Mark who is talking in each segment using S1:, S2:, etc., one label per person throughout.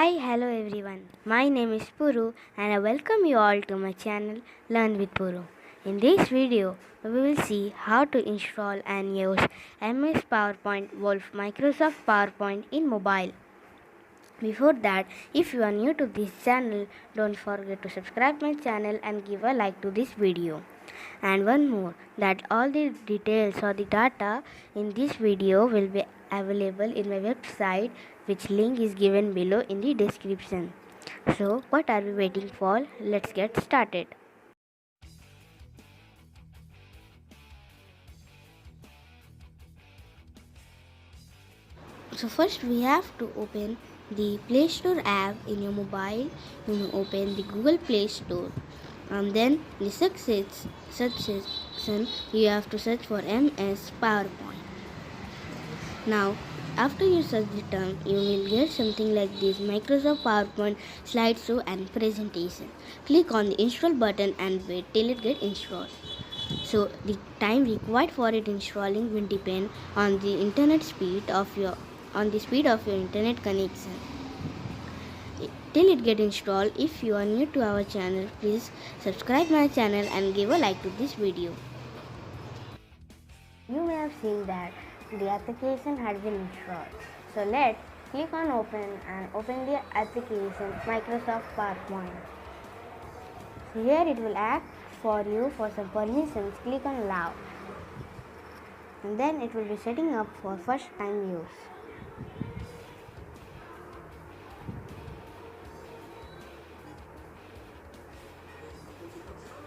S1: Hello everyone. My name is Puru and I welcome you all to my channel Learn with Puru. In this video, we will see how to install and use MS PowerPoint Wolf Microsoft PowerPoint in mobile. Before that, if you are new to this channel, don't forget to subscribe my channel and give a like to this video. And one more, that all the details or the data in this video will be available in my website, which link is given below in the description. So what are we waiting for? Let's get started. So first we have to open the Play Store app in your mobile. You open the Google Play Store and then the search section you have to search for MS PowerPoint. Now after you search the term, you will get something like this: Microsoft PowerPoint slideshow and presentation. Click on the install button and wait till it gets installed. So the time required for it installing will depend on the speed of your internet connection. Till it get installed, if you are new to our channel, please subscribe my channel and give a like to this video. You may have seen that the application has been installed. So let's click on open and open the application Microsoft PowerPoint. So here it will ask for you for some permissions. Click on allow and then it will be setting up for first time use.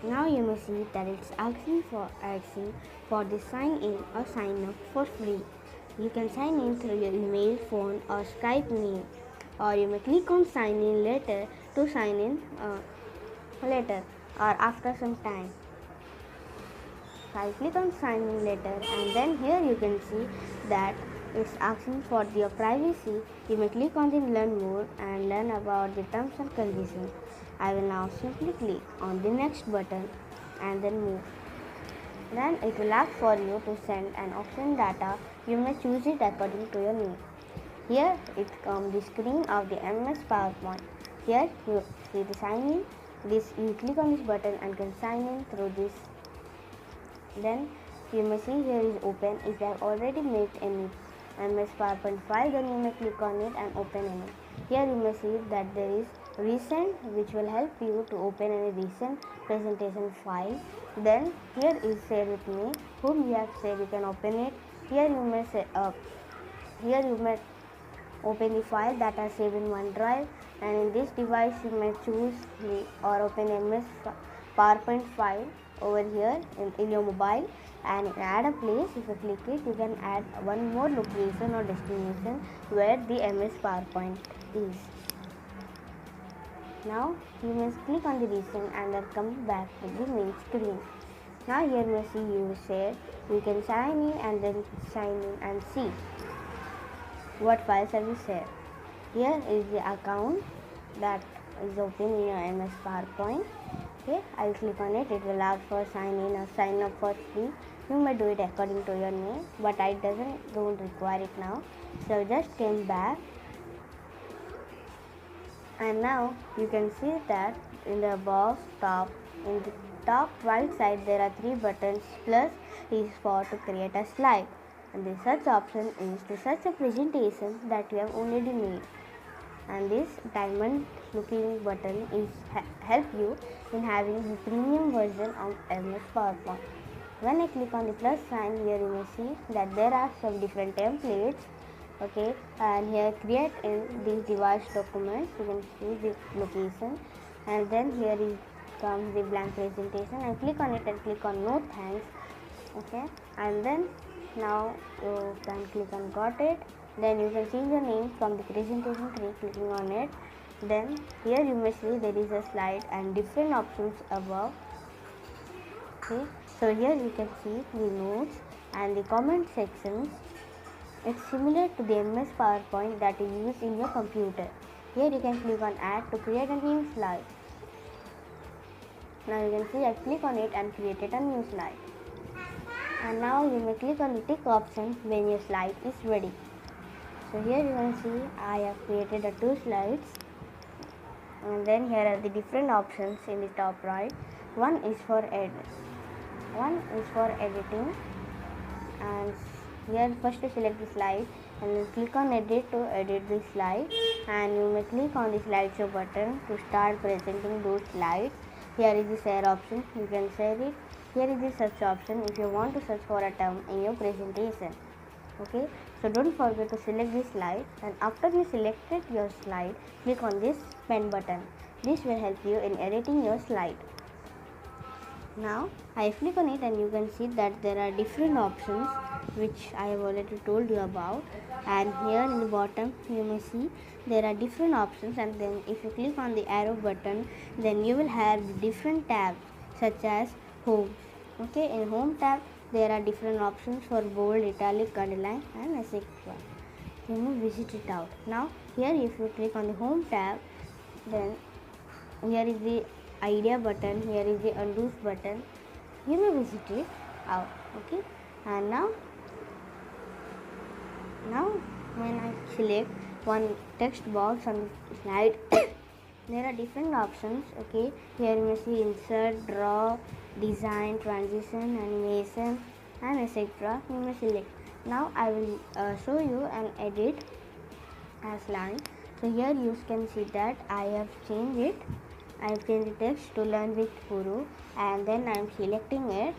S1: Now you may see that it's asking for the sign in or sign up for free. You can sign in through your email, phone or Skype name, or you may click on sign in later to sign in later or after some time. So I click on sign in later and then here you can see that it's asking for your privacy. You may click on the learn more and learn about the terms and conditions. I will now simply click on the next button and then move. Then it will ask for you to send an option data. You may choose it according to your need. Here it comes the screen of the MS PowerPoint. Here you see the sign in. You click on this button and can sign in through this. Then you may see here is open. If you have already made any MS PowerPoint file, then you may click on it and open it. Here you may see that there is recent, which will help you to open any recent presentation file. Then here is share with me, whom you have saved, you can open it. Here you may open the file that are saved in OneDrive, and in this device you may choose or open MS PowerPoint file over here in your mobile, and add a place. If you click it, you can add one more location or destination where the MS PowerPoint is. Now you may click on the recent and then come back to the main screen. Now here you may see you share. You can sign in and then sign in and see what files have you shared. Here is the account that is open in your MS PowerPoint. Okay, I will click on it. It will ask for sign in or sign up for free. You may do it according to your name, but I don't require it now. So just came back. And now you can see that in the top right side there are three buttons. Plus is for to create a slide, and the search option is to search a presentation that you have already made. And this diamond looking button is help you in having the premium version of MS PowerPoint. When I click on the plus sign, here you may see that there are some different templates. Okay, and here create in this device document. You can see the location, and then here is comes the blank presentation, and click on it and click on no thanks. Okay, and then now you can click on got it. Then you can change your name from the presentation tree clicking on it. Then here you may see there is a slide and different options above. Okay, so here you can see the notes and the comment sections. It's similar to the MS PowerPoint that you use in your computer. Here you can click on add to create a new slide. Now you can see I click on it and created a new slide. And now you may click on the tick option when your slide is ready. So here you can see I have created 2 slides. And then here are the different options in the top right. One is for editing, and here first you select the slide and then click on edit to edit the slide, and you may click on the slideshow button to start presenting those slides. Here is the share option, you can share it. Here is the search option if you want to search for a term in your presentation. Okay, so don't forget to select this slide, and after you selected your slide, click on this pen button. This will help you in editing your slide. Now I click on it and you can see that there are different options which I have already told you about, and here in the bottom you may see there are different options, and then if you click on the arrow button, then you will have different tabs such as home. Okay, in home tab there are different options for bold, italic, underline and etc. You may visit it out. Now here if you click on the home tab, then here is the idea button, here is the undo button. You may visit it out. Okay, and now when I select one text box on the slide, there are different options. Okay, here you may see insert, draw, design, transition, animation and etc. You may select. Now I will show you an edit as line. So here you can see that I have changed it. I have changed the text to learn with Puru, and then I am selecting it,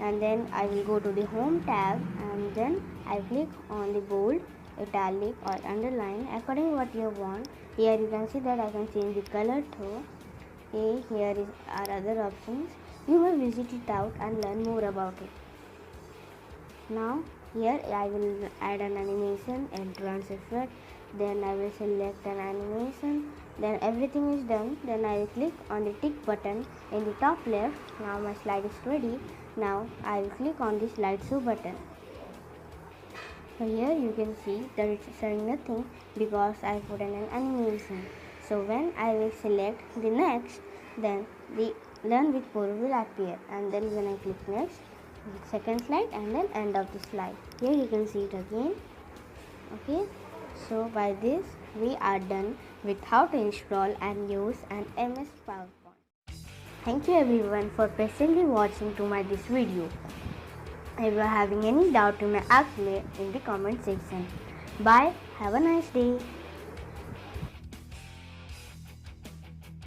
S1: and then I will go to the home tab, and then I click on the bold, italic or underline according to what you want. Here you can see that I can change the color too. Okay, here are other options. You will visit it out and learn more about it. Now here I will add an animation, entrance effect, then I will select an animation, then everything is done. Then I will click on the tick button in the top left. Now my slide is ready. Now I will click on the slideshow button. So here you can see that it's showing nothing because I put in an animation. So when I will select the next, then the learn with Puru will appear, and then when I click next, second slide and then end of the slide. Here you can see it again. Okay, so by this we are done with how to install and use an MS PowerPoint. Thank you everyone for patiently watching to this video. If you are having any doubt, you may ask me in the comment section. Bye, have a nice day.